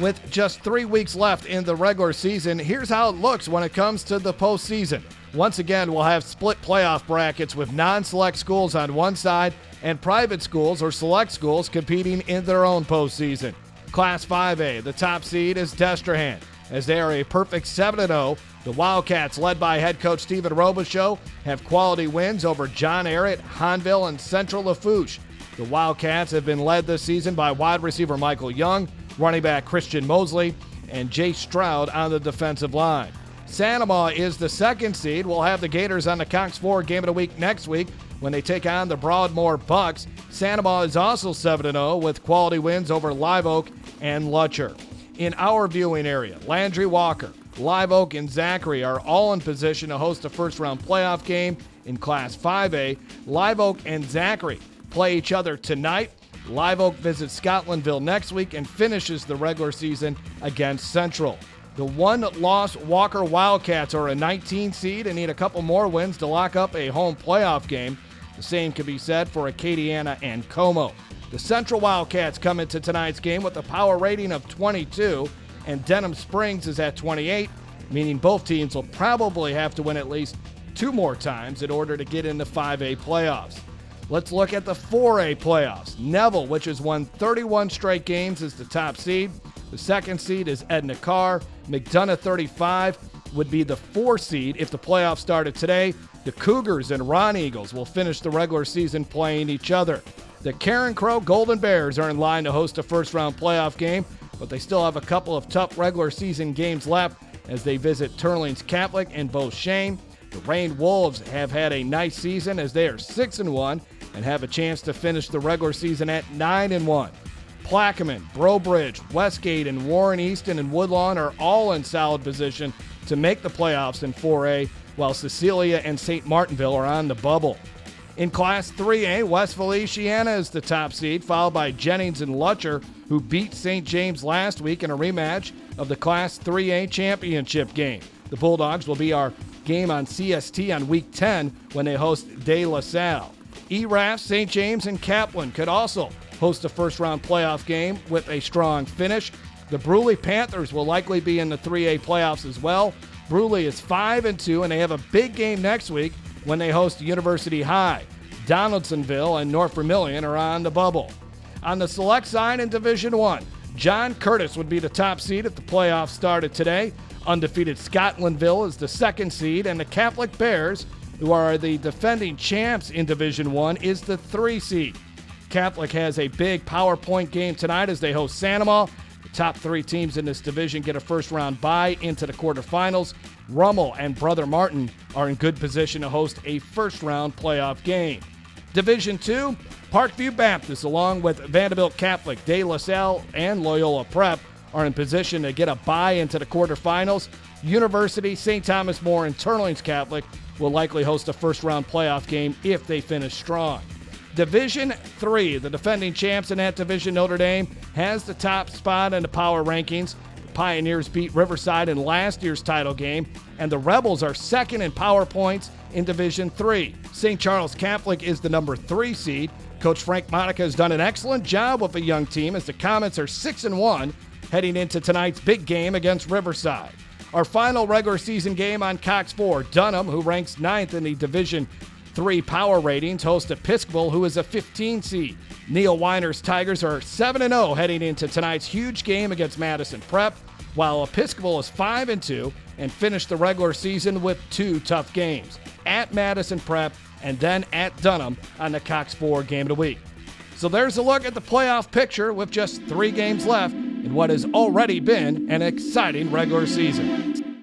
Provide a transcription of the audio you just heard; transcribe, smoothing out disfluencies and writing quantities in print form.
With just 3 weeks left in the regular season, here's how it looks when it comes to the postseason. Once again, we'll have split playoff brackets with non-select schools on one side and private schools or select schools competing in their own postseason. Class 5A, the top seed is Destrehan, as they are a perfect 7-0. The Wildcats, led by head coach Stephen Robichaux, have quality wins over John Ehret, Hahnville, and Central Lafourche. The Wildcats have been led this season by wide receiver Michael Young, running back Christian Mosley, and Jay Stroud on the defensive line. Sanoma is the second seed. We'll have the Gators on the Cox 4 game of the week next week when they take on the Broadmoor Bucks. Sanoma is also 7-0 with quality wins over Live Oak and Lutcher. In our viewing area, Landry Walker, Live Oak, and Zachary are all in position to host a first-round playoff game in Class 5A. Live Oak and Zachary play each other tonight. Live Oak visits Scotlandville next week and finishes the regular season against Central. The one-loss Walker Wildcats are a 19 seed and need a couple more wins to lock up a home playoff game. The same can be said for Acadiana and Como. The Central Wildcats come into tonight's game with a power rating of 22, and Denham Springs is at 28, meaning both teams will probably have to win at least 2 more times in order to get into 5A playoffs. Let's look at the 4A playoffs. Neville, which has won 31 straight games, is the top seed. The second seed is Edna Carr. McDonough, 35, would be the 4 seed if the playoffs started today. The Cougars and Ron Eagles will finish the regular season playing each other. The Karen Crow Golden Bears are in line to host a first-round playoff game, but they still have a couple of tough regular season games left as they visit Turlings Catholic and Beauchene. The Rain Wolves have had a nice season as they are 6-1 and have a chance to finish the regular season at 9-1. Plaquemine, Breaux Bridge, Westgate, and Warren Easton and Woodlawn are all in solid position to make the playoffs in 4A, while Cecilia and St. Martinville are on the bubble. In Class 3A, West Feliciana is the top seed, followed by Jennings and Lutcher, who beat St. James last week in a rematch of the Class 3A championship game. The Bulldogs will be our game on CST on Week 10 when they host De La Salle. ERAF, St. James, and Kaplan could also host a first-round playoff game with a strong finish. The Bruley Panthers will likely be in the 3A playoffs as well. Bruley is 5-2, and they have a big game next week when they host University High. Donaldsonville and North Vermilion are on the bubble. On the select side in Division 1, John Curtis would be the top seed if the playoffs started today. Undefeated Scotlandville is the second seed, and the Catholic Bears, who are the defending champs in Division 1, is the 3 seed. Catholic has a big PowerPoint game tonight as they host Sanoma. The top 3 teams in this division get a first-round bye into the quarterfinals. Rummel and Brother Martin are in good position to host a first-round playoff game. Division 2, Parkview Baptist, along with Vanderbilt Catholic, De La Salle, and Loyola Prep, are in position to get a bye into the quarterfinals. University, St. Thomas More, and Turlings Catholic will likely host a first-round playoff game if they finish strong. Division 3, the defending champs in that division, Notre Dame, has the top spot in the power rankings. The Pioneers beat Riverside in last year's title game, and the Rebels are second in power points in Division 3. St. Charles Catholic is the number 3 seed. Coach Frank Monica has done an excellent job with a young team as the Comets are 6-1 heading into tonight's big game against Riverside. Our final regular season game on Cox 4, Dunham, who ranks 9th in the Division 3 power ratings, host Episcopal, who is a 15 seed. Neil Weiner's Tigers are 7-0 heading into tonight's huge game against Madison Prep, while Episcopal is 5-2 and finished the regular season with 2 tough games, at Madison Prep and then at Dunham on the Cox 4 game of the week. So there's a look at the playoff picture with just 3 games left in what has already been an exciting regular season.